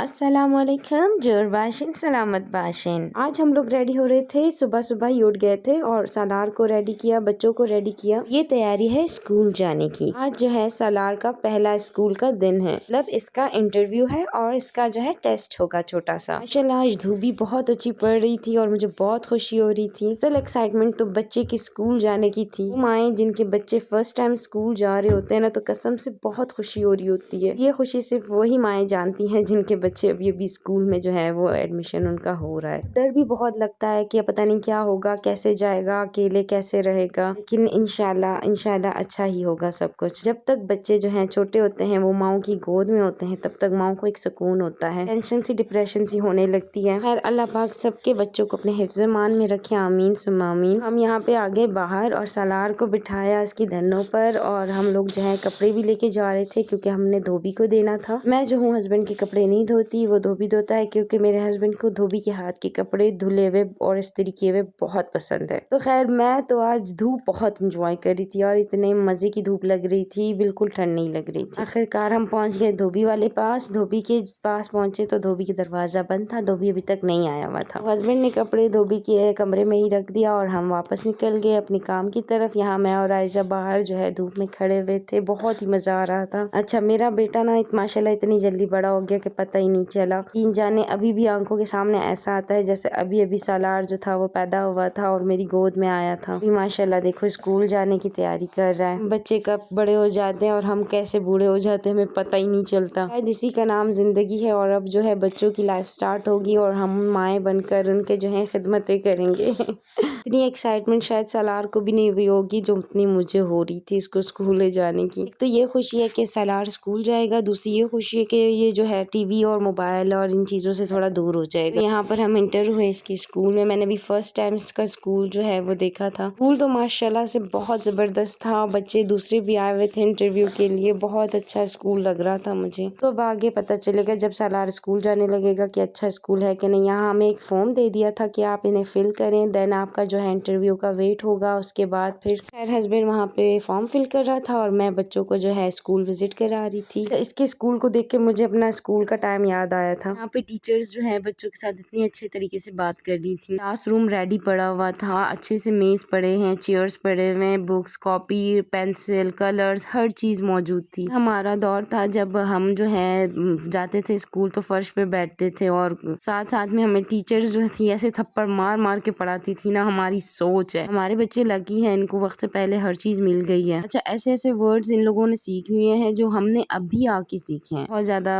अस्सलामुअलैकुम जोर बाशिन सलामत बाशिन। आज हम लोग रेडी हो रहे थे, सुबह सुबह ही उठ गए थे और सालार को रेडी किया, बच्चों को रेडी किया। ये तैयारी है स्कूल जाने की। आज जो है सालार का पहला स्कूल का दिन है, मतलब इसका इंटरव्यू है और इसका जो है टेस्ट होगा छोटा सा। माशाल्लाह आज धूप भी बहुत अच्छी पड़ रही थी और मुझे बहुत खुशी हो रही थी। असल एक्साइटमेंट तो बच्चे की स्कूल जाने की थी। माएँ जिनके बच्चे फर्स्ट टाइम स्कूल जा रहे होते हैं ना, तो कसम से बहुत खुशी हो रही होती है। ये खुशी सिर्फ वही माएँ जानती हैं जिनके बच्चे अभी स्कूल में जो है वो एडमिशन उनका हो रहा है। डर भी बहुत लगता है कि पता नहीं क्या होगा, कैसे जाएगा, अकेले कैसे रहेगा, लेकिन इंशाल्लाह अच्छा ही होगा सब कुछ। जब तक बच्चे जो हैं छोटे होते हैं, वो माओ की गोद में होते हैं, तब तक माओ को एक सुकून होता है। टेंशन सी, डिप्रेशन सी होने लगती है। खैर अल्लाह पाक सबके बच्चों को अपने हिफ्ज़-ए-मान में रखे, आमीन सुम्मा आमीन। हम यहाँ पे आगे बाहर और सालार को बिठाया इसकी धन्नों पर, और हम लोग जो है कपड़े भी लेके जा रहे थे क्योंकि हमने धोबी को देना था। मैं जो हूँ हस्बैंड के कपड़े नहीं धोती, वो धोबी धोता है, क्योंकि मेरे हस्बैंड को धोबी के हाथ के कपड़े धुले हुए और इस्त्री किए हुए बहुत पसंद है। तो खैर मैं तो आज धूप बहुत इंजॉय कर रही थी और इतने मजे की धूप लग रही थी, बिल्कुल ठंड नहीं लग रही थी। आखिरकार हम पहुंच गए धोबी वाले पास। धोबी के पास पहुंचे तो धोबी का दरवाजा बंद था, धोबी अभी तक नहीं आया हुआ था। हस्बैंड ने कपड़े धोबी के कमरे में ही रख दिया और हम वापस निकल गए अपने काम की तरफ। यहाँ मैं और आयशा बाहर जो है धूप में खड़े हुए थे, बहुत ही मजा आ रहा था। अच्छा मेरा बेटा ना माशाल्लाह इतनी जल्दी बड़ा हो गया कि पता ही नहीं चला। तीन जाने अभी भी आंखों के सामने ऐसा आता है जैसे अभी अभी सालार जो था वो पैदा हुआ था और मेरी गोद में आया था। अभी माशाल्लाह देखो स्कूल जाने की तैयारी कर रहा है। बच्चे कब बड़े हो जाते हैं और हम कैसे बूढ़े हो जाते हैं हमें पता ही नहीं चलता। शायद इसी का नाम जिंदगी है। और अब जो है बच्चों की लाइफ स्टार्ट होगी और हम माएँ बनकर उनके जो है खिदमतें करेंगे। इतनी एक्साइटमेंट शायद सालार को भी नहीं हुई होगी जो इतनी मुझे हो रही थी इसको स्कूल ले जाने की। एक तो ये खुशी है कि सालार स्कूल जाएगा, दूसरी ये खुशी है कि ये जो है टीवी और मोबाइल और इन चीज़ों से थोड़ा दूर हो जाएगा। तो यहाँ पर हम इंटर हुए इसके स्कूल में। मैंने भी फर्स्ट टाइम इसका स्कूल जो है वो देखा था। स्कूल तो माशाल्लाह से बहुत ज़बरदस्त था। बच्चे दूसरे भी आए हुए थे इंटरव्यू के लिए। बहुत अच्छा स्कूल लग रहा था मुझे। तो अब आगे पता चलेगा जब सालार स्कूल जाने लगेगा कि अच्छा स्कूल है कि नहीं। यहाँ हमें एक फॉर्म दे दिया था कि आप इन्हें फिल करें, देन आपका जो है इंटरव्यू का वेट होगा। उसके बाद फिर खैर हस्बैंड वहाँ पे फॉर्म फिल कर रहा था और मैं बच्चों को जो है स्कूल विजिट करा रही थी। तो इसके स्कूल को देख के मुझे अपना स्कूल का टाइम याद आया था। यहाँ पे टीचर्स जो है बच्चों के साथ इतनी अच्छे तरीके से बात कर रही थी। क्लासरूम रेडी पड़ा हुआ था, अच्छे से मेज पड़े हैं, चेयर्स पड़े हुए हैं, बुक्स, कॉपी, पेंसिल, कलर्स, हर चीज मौजूद थी। हमारा दौर था जब हम जो है जाते थे स्कूल तो फर्श पे बैठते थे और साथ साथ में हमें टीचर्स जो थी ऐसे थप्पड़ मार मार के पढ़ाती थी ना। हमारी सोच है, हमारे बच्चे लकी हैं, इनको वक्त से पहले हर चीज मिल गई है। अच्छा ऐसे ऐसे वर्ड्स इन लोगों ने सीख लिए हैं जो हमने अभी आके सीखे हैं। बहुत ज्यादा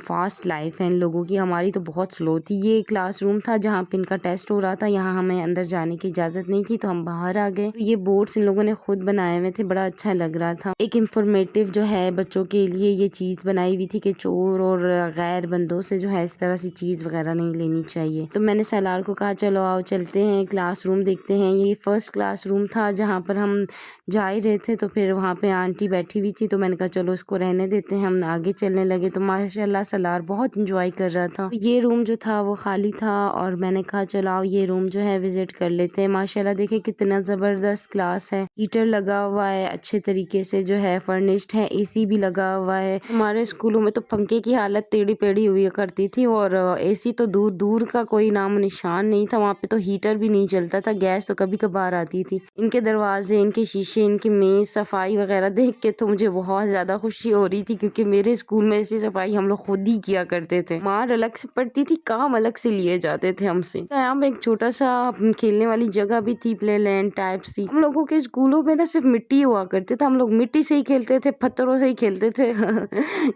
फास्ट लाइफ है इन लोगों की, हमारी तो बहुत स्लो थी। ये क्लासरूम था जहाँ पे इनका टेस्ट हो रहा था। यहाँ हमें अंदर जाने की इजाजत नहीं थी तो हम बाहर आ गए। तो ये बोर्ड्स इन लोगों ने खुद बनाए हुए थे, बड़ा अच्छा लग रहा था। एक इंफॉर्मेटिव जो है बच्चों के लिए ये चीज बनाई हुई थी कि चोर और गैर बंदों से जो है इस तरह से चीज वगैरह नहीं लेनी चाहिए। तो मैंने सालार को कहा चलो आओ चलते हैं क्लासरूम देखते हैं। ये फर्स्ट क्लासरूम था जहाँ पर हम जा ही रहे थे, तो फिर वहाँ पे आंटी बैठी हुई थी तो मैंने कहा चलो इसको रहने देते हैं। हम आगे चलने लगे तो माशाल्लाह सालार बहुत इंजॉय कर रहा था। तो ये रूम जो था वो खाली था और मैंने कहा चलो आओ ये रूम जो है विजिट कर लेते हैं। माशाल्लाह देखिए कितना जबरदस्त क्लास है। हीटर लगा हुआ है, अच्छे तरीके से जो है फर्निश्ड है, एसी भी लगा हुआ है। हमारे स्कूलों में तो पंखे की हालत टेढ़ी पेढ़ी हुई करती थी और एसी तो दूर दूर का कोई नाम निशान नहीं था। वहाँ पे तो हीटर भी नहीं चलता था, गैस तो कभी कभार आती थी। इनके दरवाजे, इनके शीशे, इनकी मेज, सफाई वगैरह देख के तो मुझे बहुत ज्यादा खुशी हो रही थी क्योंकि मेरे स्कूल में ऐसी सफाई हम लोग खुद ही किया करते थे। मार अलग से पड़ती थी, काम अलग से लिए जाते थे हमसे। यहाँ पे एक छोटा सा खेलने वाली जगह भी थी, प्ले लैंड टाइप सी। हम लोगों के स्कूलों में ना सिर्फ मिट्टी हुआ करते थे, हम लोग मिट्टी से ही खेलते थे, पत्थरों से ही खेलते थे।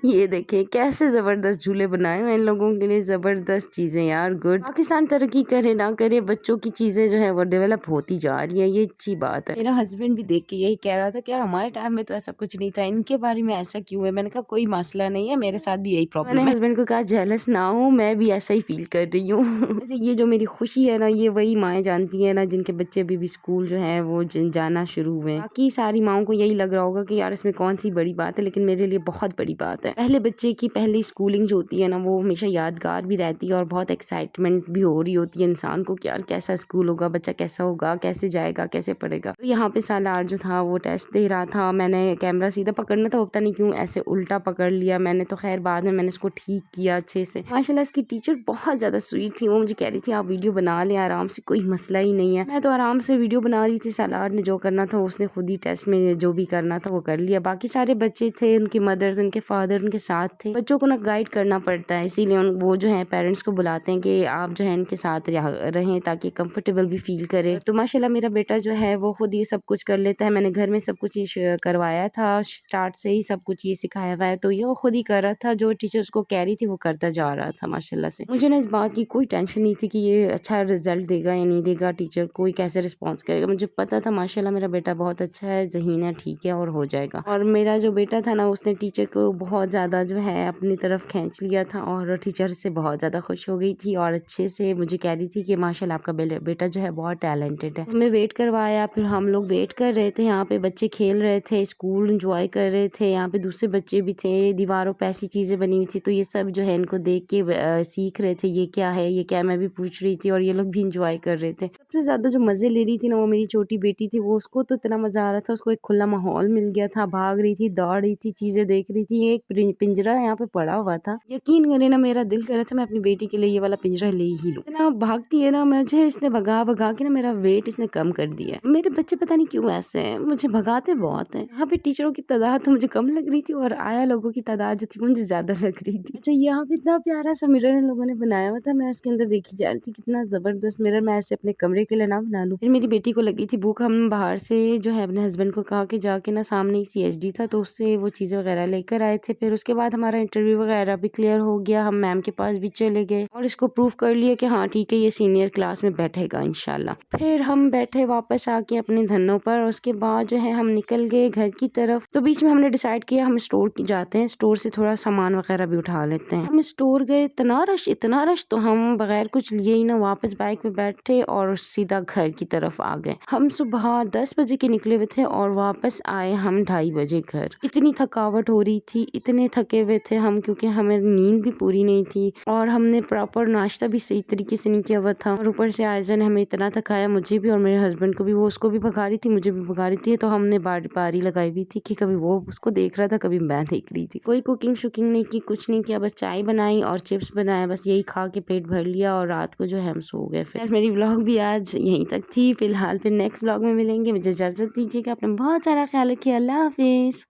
ये देखे कैसे जबरदस्त झूले बनाए हैं इन लोगों के लिए, जबरदस्त चीजें यार। गुड, पाकिस्तान तरक्की करे ना करे, बच्चों की चीजें जो है वो डेवलप होती जा रही है, ये अच्छी बात है। मेरा हस्बैंड भी देख के यही कह रहा था कि यार हमारे टाइम में तो ऐसा कुछ नहीं था, इनके बारे में ऐसा क्यों है। मैंने कहा कोई मसला नहीं है, मेरे साथ भी यही प्रॉब्लम है। मैंने हस्बैंड को कहा जेलस ना हो, मैं भी ऐसा ही फील कर रही हूँ। ये जो मेरी खुशी है ना, ये वही माएँ जानती है ना जिनके बच्चे अभी भी स्कूल जो है वो जाना शुरू हुए। बाकी सारी माओं को यही लग रहा होगा कि यार इसमें कौन सी बड़ी बात है, लेकिन मेरे लिए बहुत बड़ी बात है। पहले बच्चे की पहली स्कूलिंग जो होती है ना वो हमेशा यादगार भी रहती है और बहुत एक्साइटमेंट भी हो रही होती है इंसान को कि यार कैसा स्कूल होगा, बच्चा कैसा होगा, कैसे जाएगा, कैसे पढ़ेगा। तो यहाँ पे सालार जो था वो टेस्ट दे रहा था। मैंने कैमरा सीधा पकड़ना था, पता नहीं क्यों ऐसे उल्टा पकड़ लिया मैंने, तो खैर बाद में मैंने इसको ठीक किया अच्छे से। माशाल्लाह इसकी टीचर बहुत ज़्यादा स्वीट थी। वो मुझे कह रही थी आप वीडियो बना लें आराम से, कोई मसला ही नहीं है। मैं तो आराम से वीडियो बना रही थी। सालार ने जो करना था उसने खुद ही टेस्ट में जो भी करना था वो कर लिया। बाकी सारे बच्चे थे, उनकी मदर्स, उनके फादर उनके साथ थे। बच्चों को ना गाइड करना पड़ता है, इसीलिए वो जो है पेरेंट्स को बुलाते हैं कि आप जो है इनके साथ रहें ताकि कंफर्टेबल भी फील करे। तो माशाल्लाह मेरा बेटा जो है वो खुद ये सब कुछ कर लेता है। मैंने घर में सब कुछ ये करवाया था, स्टार्ट से ही सब कुछ ये सिखाया हुआ है, तो ये वो खुद ही कर रहा था। जो टीचर उसको कह रही थी वो करता जा रहा था माशाल्लाह से। मुझे ना इस बात की कोई टेंशन नहीं थी कि ये अच्छा रिजल्ट देगा या नहीं देगा, टीचर कोई कैसे रिस्पॉन्स करेगा। मुझे पता था माशाल्लाह मेरा बेटा बहुत अच्छा है, ज़हीन है, ठीक है और हो जाएगा। और मेरा जो बेटा था ना उसने टीचर को बहुत ज़्यादा जो है अपनी तरफ खींच लिया था और टीचर से बहुत ज़्यादा खुश हो गई थी और अच्छे से मुझे कह रही थी कि माशाल्लाह आपका बेटा जो है बहुत टैलेंटेड है। हमें वेट करवाया, फिर हम लोग वेट कर रहे थे। यहाँ पे बच्चे खेल रहे थे, स्कूल एंजॉय कर रहे थे। यहाँ पे दूसरे बच्चे भी थे, दीवारों पे ऐसी चीज़ें बनी हुई थी तो ये सब जो है इनको देख के सीख रहे थे ये क्या है ये क्या है। मैं भी पूछ रही थी और ये लोग भी इंजॉय कर रहे थे। सबसे ज़्यादा जो मज़े ले रही थी ना वो मेरी छोटी बेटी थी। वो उसको तो इतना मज़ा आ रहा था, उसको एक खुला माहौल मिल गया था, भाग रही थी, दौड़ रही थी, चीज़ें देख रही थी। एक पिंजरा यहाँ पे पड़ा हुआ था, यकीन करें ना मेरा दिल कर रहा था मैं अपनी बेटी के लिए ये वाला पिंजरा ले ही लूं। इतना भागती है ना, मुझे इसने भगा भगा के ना मेरा वेट इसने कम कर दिया। मेरे बच्चे पता नहीं क्यों ऐसे हैं, मुझे भगाते बहुत हैं। यहाँ पे टीचरों की तादाद तो मुझे कम लग रही थी और आया लोगों की तादाद जो थी वो मुझे ज्यादा लग रही थी। अच्छा यहाँ पे इतना प्यारा सा मिरर इन लोगों ने बनाया हुआ था, मैं उसके अंदर देखी जा रही थी कितना जबरदस्त मिरर। मैं ऐसे अपने कमरे के लिए ना बना लूं। फिर मेरी बेटी को लगी थी भूख, हम बाहर से जो है अपने हस्बैंड को कहा कि जाके ना सामने ही CHD था तो उससे वो चीजें वगैरह लेकर आए थे। फिर उसके बाद हमारा इंटरव्यू वगैरह भी क्लियर हो गया, हम मैम के पास भी चले गए और इसको प्रूव कर लिया कि हाँ ठीक है ये सीनियर क्लास में बैठेगा इंशाल्लाह। फिर हम बैठे वापस आके अपने धनों पर। उसके बाद जो है हम निकल गए घर की तरफ। तो बीच में हमने डिसाइड किया हम स्टोर जाते हैं, स्टोर से थोड़ा सामान वगैरह भी उठा लेते हैं। हम स्टोर गए, इतना रश तो हम बगैर कुछ लिए ही ना वापस बाइक में बैठे और सीधा घर की तरफ आ गए। हम सुबह 10 बजे के निकले हुए थे और वापस आए हम 2:30 बजे घर। इतनी थकावट हो रही थी, इतने थके हुए थे हम, क्योंकि हमें नींद भी पूरी नहीं थी और हमने प्रॉपर नाश्ता भी सही तरीके से नहीं किया हुआ था। और ऊपर से आयजा ने हमें इतना थकाया, मुझे भी और मेरे हस्बैंड को भी। वो उसको भी भगा रही थी, मुझे भी भगा रही थी। तो हमने बारी लगाई हुई थी कि कभी वो उसको देख रहा था, कभी मैं देख रही थी। कोई कुकिंग शुकिंग नहीं की, कुछ नहीं किया, बस चाय बनाई और चिप्स बनाए, बस यही खा के पेट भर लिया और रात को जो है हम सो गए। फिर मेरी व्लॉग भी आज यहीं तक थी फिलहाल। फिर नेक्स्ट व्लॉग में मिलेंगे, मुझे इजाजत दीजिएगा। अपना बहुत सारा ख्याल रखिए। अल्लाह हाफिज।